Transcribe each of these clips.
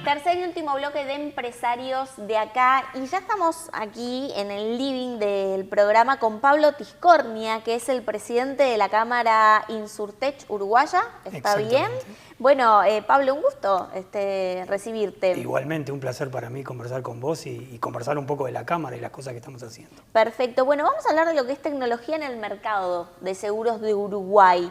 Tercer y último bloque de empresarios de acá. Y ya estamos aquí en el living del programa con Pablo Tiscornia, que es el presidente de la Cámara Insurtech Uruguaya. ¿Está bien? Bueno, Pablo, un gusto recibirte. Igualmente, un placer para mí conversar con vos y conversar un poco de la Cámara y las cosas que estamos haciendo. Perfecto. Bueno, vamos a hablar de lo que es tecnología en el mercado de seguros de Uruguay.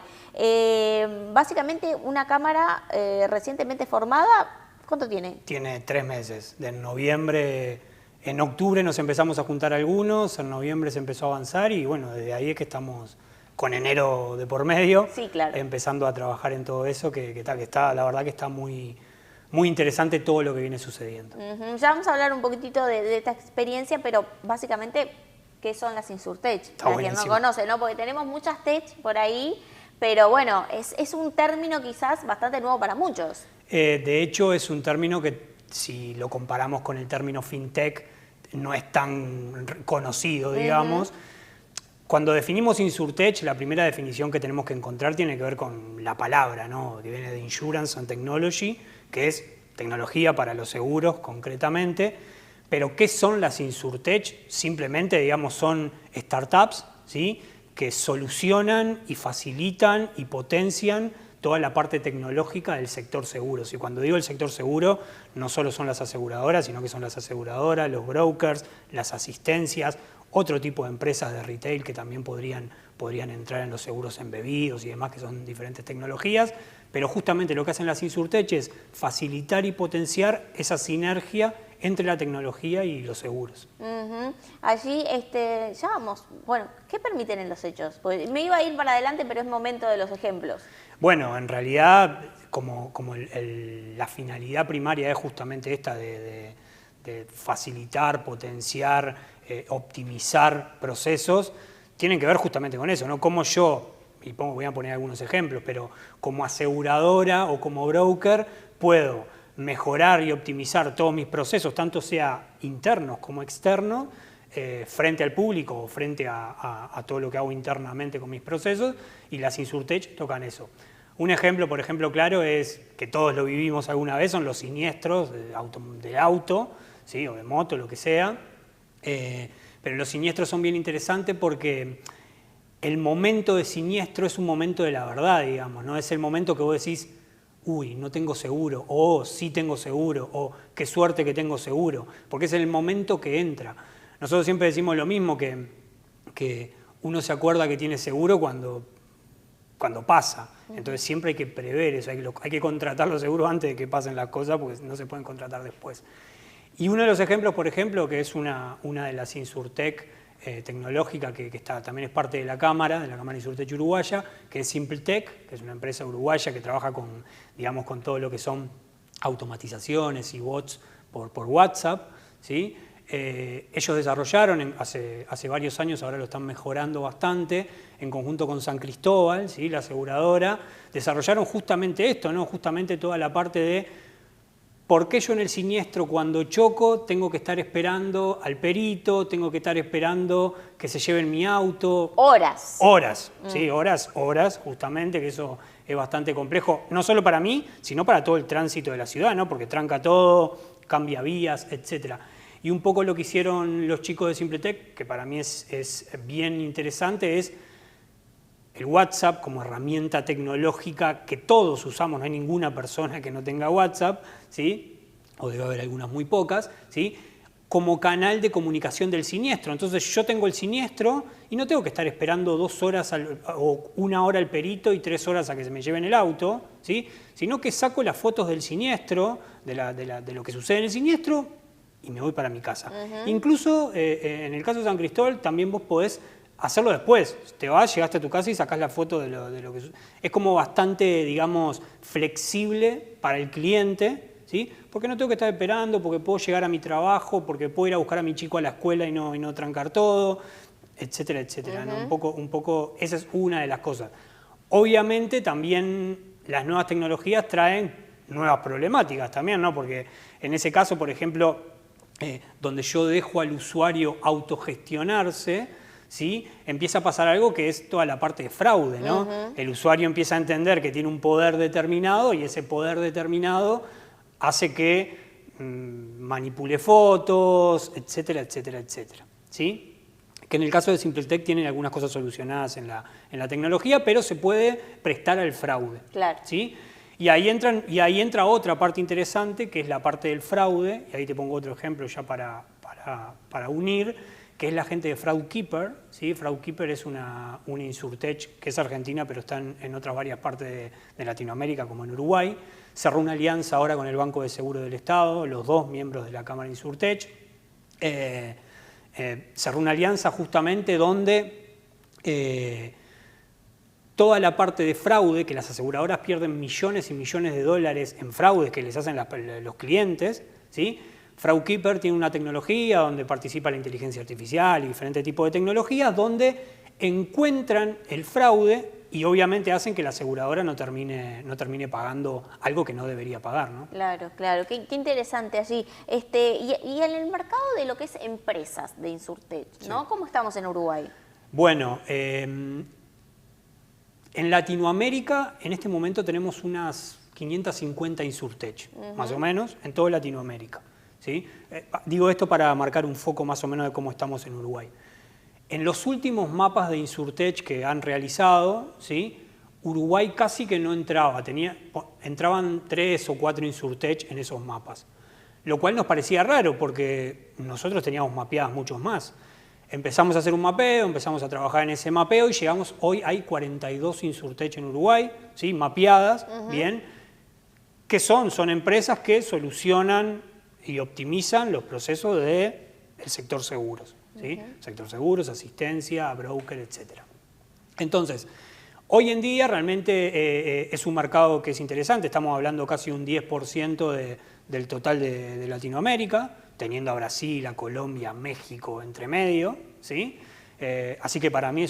Básicamente, una Cámara recientemente formada. ¿Cuánto tiene? Tiene 3 meses. En octubre nos empezamos a juntar algunos, en noviembre se empezó a avanzar y bueno, desde ahí es que estamos con enero de por medio, sí, claro, empezando a trabajar en todo eso, la verdad que está muy interesante todo lo que viene sucediendo. Ya vamos a hablar un poquitito de esta experiencia, pero básicamente, ¿qué son las Insurtech? Para quien no conoce, ¿no? Porque tenemos muchas tech por ahí, pero bueno, es un término quizás bastante nuevo para muchos. De hecho, es un término que, si lo comparamos con el término fintech, no es tan conocido, digamos. Cuando definimos Insurtech, la primera definición que tenemos que encontrar tiene que ver con la palabra, ¿no? Que viene de Insurance and Technology, que es tecnología para los seguros, concretamente. Pero, ¿qué son las Insurtech? Simplemente, digamos, son startups, ¿sí?, que solucionan y facilitan y potencian toda la parte tecnológica del sector seguros. Y cuando digo el sector seguro, no solo son las aseguradoras, sino que son las aseguradoras, los brokers, las asistencias, otro tipo de empresas de retail que también podrían entrar en los seguros embebidos y demás, que son diferentes tecnologías. Pero justamente lo que hacen las Insurtech es facilitar y potenciar esa sinergia entre la tecnología y los seguros. Allí, ya vamos, bueno, ¿qué permiten en los hechos? Pues me iba a ir para adelante, pero es momento de los ejemplos. Bueno, en realidad, como la finalidad primaria es justamente esta de facilitar, potenciar, optimizar procesos, tienen que ver justamente con eso, ¿no? Como yo, y voy a poner algunos ejemplos, pero como aseguradora o como broker puedo mejorar y optimizar todos mis procesos, tanto sea internos como externos, frente al público o frente a todo lo que hago internamente con mis procesos, y las Insurtech tocan eso. Un ejemplo, por ejemplo, claro, es que todos lo vivimos alguna vez, son los siniestros de auto, ¿sí?, o de moto, lo que sea. Pero los siniestros son bien interesantes porque el momento de siniestro es un momento de la verdad, digamos, ¿no? Es el momento que vos decís, uy, no tengo seguro, o sí tengo seguro, o qué suerte que tengo seguro, porque es el momento que entra. Nosotros siempre decimos lo mismo, que uno se acuerda que tiene seguro cuando pasa. Entonces siempre hay que prever eso, hay que contratar los seguros antes de que pasen las cosas, porque no se pueden contratar después. Y uno de los ejemplos, por ejemplo, que es una de las Insurtech tecnológica que también es parte de la Cámara Insurtech Uruguaya, que es SimpleTech, que es una empresa uruguaya que trabaja con todo lo que son automatizaciones y bots por WhatsApp, ¿sí? Ellos desarrollaron hace varios años, ahora lo están mejorando bastante, en conjunto con San Cristóbal, ¿sí?, la aseguradora, desarrollaron justamente esto, ¿no? Justamente toda la parte de ¿por qué yo en el siniestro cuando choco tengo que estar esperando al perito, tengo que estar esperando que se lleven mi auto? Horas. Horas, sí, horas, justamente, que eso es bastante complejo, no solo para mí, sino para todo el tránsito de la ciudad, ¿no? Porque tranca todo, cambia vías, etc. Y un poco lo que hicieron los chicos de SimpleTech, que para mí es bien interesante, es el WhatsApp como herramienta tecnológica que todos usamos, no hay ninguna persona que no tenga WhatsApp, ¿sí?, o debe haber algunas muy pocas, ¿sí?, como canal de comunicación del siniestro. Entonces yo tengo el siniestro y no tengo que estar esperando 2 horas o 1 hora al perito y 3 horas a que se me lleven el auto, ¿sí?, sino que saco las fotos del siniestro, de lo que sucede en el siniestro, y me voy para mi casa. Incluso en el caso de San Cristóbal también vos podés hacerlo después. Te vas, llegaste a tu casa y sacás la foto de lo que sucede. Es como bastante, digamos, flexible para el cliente, ¿sí?, porque no tengo que estar esperando, porque puedo llegar a mi trabajo, porque puedo ir a buscar a mi chico a la escuela y no trancar todo, etcétera, etcétera, ¿no? Un poco, esa es una de las cosas. Obviamente también las nuevas tecnologías traen nuevas problemáticas también, ¿no? Porque en ese caso, por ejemplo, donde yo dejo al usuario autogestionarse, ¿sí?, empieza a pasar algo que es toda la parte de fraude, ¿no? El usuario empieza a entender que tiene un poder determinado y ese poder determinado hace que manipule fotos, etcétera, etcétera, etcétera, ¿sí? Que en el caso de SimpleTech tienen algunas cosas solucionadas en la tecnología, pero se puede prestar al fraude. Claro. ¿Sí? Y ahí entra otra parte interesante, que es la parte del fraude, y ahí te pongo otro ejemplo ya para unir, que es la gente de FraudKeeper. ¿Sí? FraudKeeper es una Insurtech que es argentina, pero está en otras varias partes de Latinoamérica, como en Uruguay. Cerró una alianza ahora con el Banco de Seguro del Estado, los dos miembros de la Cámara Insurtech. Cerró una alianza justamente donde toda la parte de fraude, que las aseguradoras pierden millones y millones de dólares en fraudes que les hacen los clientes, ¿sí? FraudKeeper tiene una tecnología donde participa la inteligencia artificial y diferentes tipos de tecnologías donde encuentran el fraude y obviamente hacen que la aseguradora no termine pagando algo que no debería pagar, ¿no? Claro, claro, qué interesante allí. Y en el mercado de lo que es empresas de Insurtech, ¿no? Sí. ¿Cómo estamos en Uruguay? Bueno, en Latinoamérica en este momento tenemos unas 550 Insurtech, más o menos, en toda Latinoamérica, ¿sí? Digo esto para marcar un foco más o menos de cómo estamos en Uruguay. En los últimos mapas de Insurtech que han realizado, ¿sí? Uruguay casi que no entraba, entraban 3 o 4 Insurtech en esos mapas, lo cual nos parecía raro porque nosotros teníamos mapeadas muchos más. Empezamos a hacer un mapeo, empezamos a trabajar en ese mapeo y llegamos, hoy hay 42 Insurtech en Uruguay, ¿sí? Mapeadas, bien, que son empresas que solucionan y optimizan los procesos del sector seguros. ¿Sí? Sector seguros, asistencia, broker, etc. Entonces, hoy en día realmente es un mercado que es interesante, estamos hablando casi un 10% del total de Latinoamérica, teniendo a Brasil, a Colombia, a México entre medio, ¿sí? Así que para mí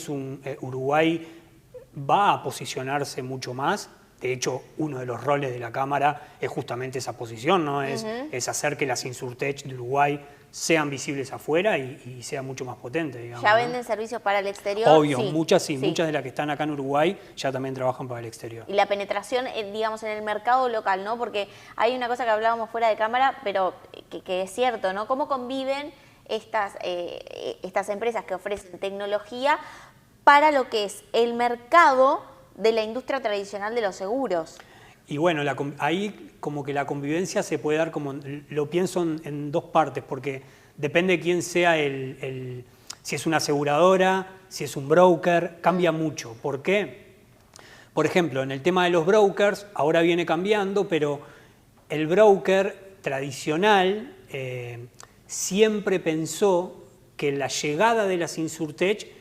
Uruguay va a posicionarse mucho más. De hecho, uno de los roles de la Cámara es justamente esa posición, ¿no? Es hacer que las Insurtech de Uruguay sean visibles afuera y sean mucho más potentes, digamos. ¿Ya venden servicios para el exterior? Obvio, sí, muchas de las que están acá en Uruguay ya también trabajan para el exterior. Y la penetración, digamos, en el mercado local, ¿no? Porque hay una cosa que hablábamos fuera de cámara, pero que es cierto, ¿no? ¿Cómo conviven estas empresas que ofrecen tecnología para lo que es el mercado de la industria tradicional de los seguros? Y bueno, ahí como que la convivencia se puede dar, lo pienso en dos partes, porque depende de quién sea si es una aseguradora, si es un broker, cambia mucho. ¿Por qué? Por ejemplo, en el tema de los brokers, ahora viene cambiando, pero el broker tradicional siempre pensó que la llegada de las Insurtech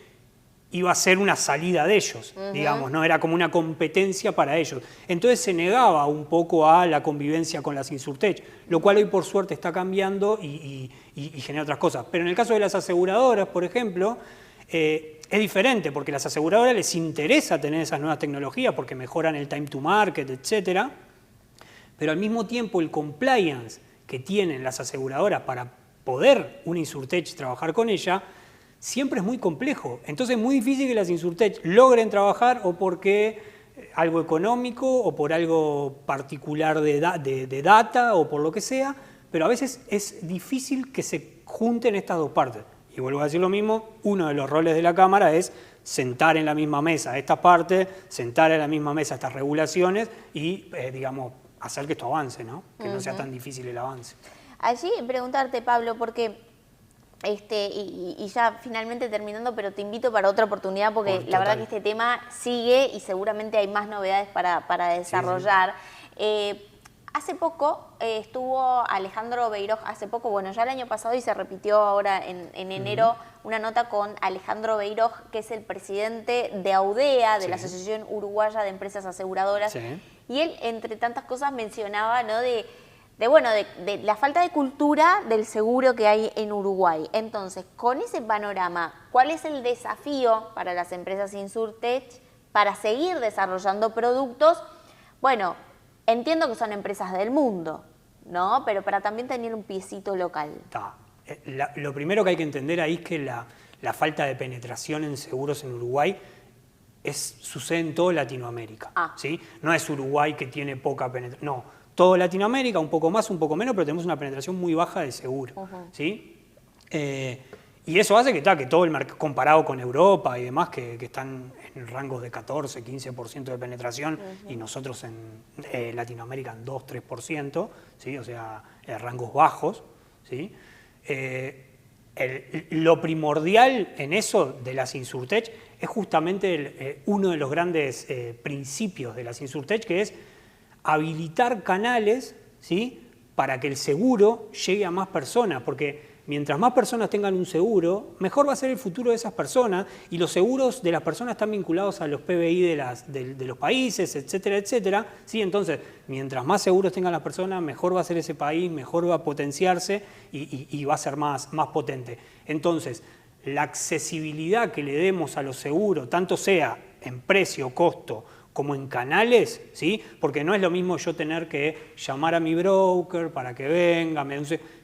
iba a ser una salida de ellos, digamos, ¿no? Era como una competencia para ellos. Entonces se negaba un poco a la convivencia con las Insurtech, lo cual hoy por suerte está cambiando y genera otras cosas. Pero en el caso de las aseguradoras, por ejemplo, es diferente, porque a las aseguradoras les interesa tener esas nuevas tecnologías porque mejoran el time to market, etc. Pero al mismo tiempo el compliance que tienen las aseguradoras para poder una Insurtech trabajar con ella, siempre es muy complejo. Entonces es muy difícil que las Insurtech logren trabajar o porque algo económico o por algo particular de data o por lo que sea, pero a veces es difícil que se junten estas dos partes. Y vuelvo a decir lo mismo, uno de los roles de la Cámara es sentar en la misma mesa estas partes, sentar en la misma mesa estas regulaciones y, digamos, hacer que esto avance, ¿no? Que no sea tan difícil el avance. Allí preguntarte, Pablo, porque y ya finalmente terminando, pero te invito para otra oportunidad porque la verdad que este tema sigue y seguramente hay más novedades para desarrollar. Sí. Hace poco estuvo Alejandro Beiroch, bueno, ya el año pasado y se repitió ahora en enero, una nota con Alejandro Beiroch, que es el presidente de AUDEA, de la Asociación Uruguaya de Empresas Aseguradoras, y él, entre tantas cosas, mencionaba, ¿no?, de la falta de cultura del seguro que hay en Uruguay. Entonces, con ese panorama, ¿cuál es el desafío para las empresas Insurtech para seguir desarrollando productos? Bueno, entiendo que son empresas del mundo, ¿no? Pero para también tener un piecito local. Lo primero que hay que entender ahí es que la falta de penetración en seguros en Uruguay sucede en toda Latinoamérica, ¿sí? No es Uruguay que tiene poca penetración, no. toda Latinoamérica, un poco más, un poco menos, pero tenemos una penetración muy baja de seguro. ¿Sí? Y eso hace que todo el mercado, comparado con Europa y demás, que están en rangos de 14, 15% de penetración, y nosotros en Latinoamérica en 2, 3%, ¿sí? O sea, rangos bajos, ¿sí? Lo primordial en eso de las Insurtech es justamente uno de los grandes principios de las Insurtech, que es habilitar canales, ¿sí? Para que el seguro llegue a más personas, porque mientras más personas tengan un seguro, mejor va a ser el futuro de esas personas, y los seguros de las personas están vinculados a los PBI de los países, etcétera, etcétera. ¿Sí? Entonces, mientras más seguros tengan las personas, mejor va a ser ese país, mejor va a potenciarse y va a ser más potente. Entonces, la accesibilidad que le demos a los seguros, tanto sea en precio, costo, como en canales, ¿sí? Porque no es lo mismo yo tener que llamar a mi broker para que venga,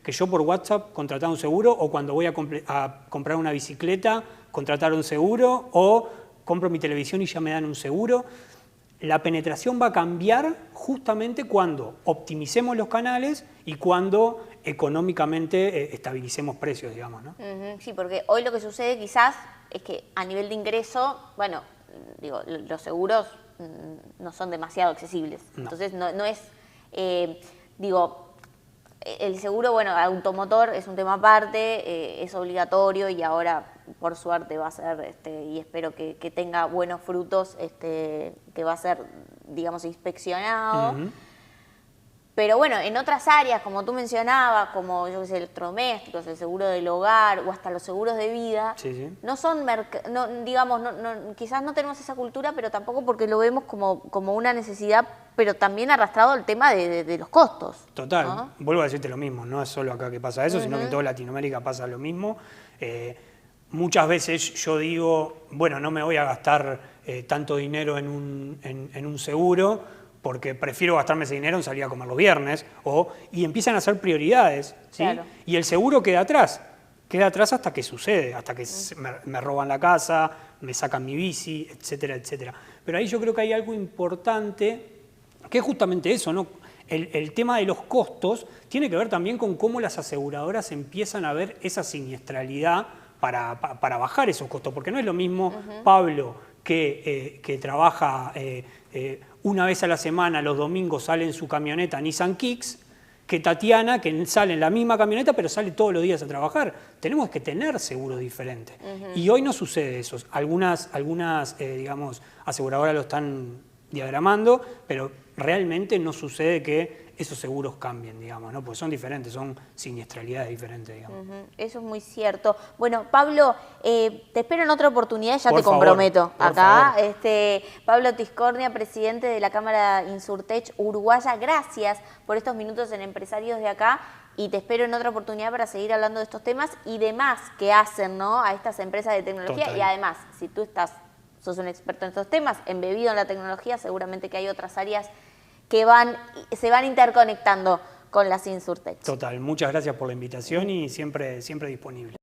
que yo por WhatsApp contratar un seguro, o cuando voy a comprar una bicicleta, contratar un seguro, o compro mi televisión y ya me dan un seguro. La penetración va a cambiar justamente cuando optimicemos los canales y cuando económicamente estabilicemos precios, digamos, ¿no? Sí, porque hoy lo que sucede quizás es que a nivel de ingreso, bueno, digo, los seguros no son demasiado accesibles. No. Entonces no es, digo, el seguro, bueno, automotor es un tema aparte, es obligatorio y ahora por suerte va a ser, y espero que tenga buenos frutos, que va a ser, digamos, inspeccionado. Pero bueno, en otras áreas, como tú mencionabas, como yo qué sé, electrodomésticos, el seguro del hogar o hasta los seguros de vida, no son, digamos, quizás no tenemos esa cultura, pero tampoco porque lo vemos como una necesidad, pero también arrastrado el tema de los costos. Total, ¿no? Vuelvo a decirte lo mismo, no es solo acá que pasa eso, sino que en toda Latinoamérica pasa lo mismo. Muchas veces yo digo, bueno, no me voy a gastar tanto dinero en un seguro, porque prefiero gastarme ese dinero en salir a comer los viernes, y empiezan a hacer prioridades, ¿sí? Claro. Y el seguro queda atrás hasta que sucede, hasta que me roban la casa, me sacan mi bici, etcétera, etcétera. Pero ahí yo creo que hay algo importante, que es justamente eso, ¿no? El tema de los costos tiene que ver también con cómo las aseguradoras empiezan a ver esa siniestralidad para bajar esos costos, porque no es lo mismo Pablo que trabaja una vez a la semana, los domingos sale en su camioneta Nissan Kicks, que Tatiana, que sale en la misma camioneta, pero sale todos los días a trabajar. Tenemos que tener seguros diferentes. Y hoy no sucede eso. Algunas digamos, aseguradoras lo están diagramando, pero realmente no sucede que esos seguros cambien, digamos, ¿no? Porque son diferentes, son siniestralidades diferentes, digamos. Eso es muy cierto. Bueno, Pablo, te espero en otra oportunidad, ya te comprometo. Por acá, favor. Pablo Tiscornia, presidente de la Cámara Insurtech Uruguaya, gracias por estos minutos en Empresarios de Acá, y te espero en otra oportunidad para seguir hablando de estos temas y demás que hacen, ¿no?, a estas empresas de tecnología. Total. Y además, si tú sos un experto en estos temas, embebido en la tecnología, seguramente que hay otras áreas que se van interconectando con las Insurtech. Total, muchas gracias por la invitación y siempre disponible.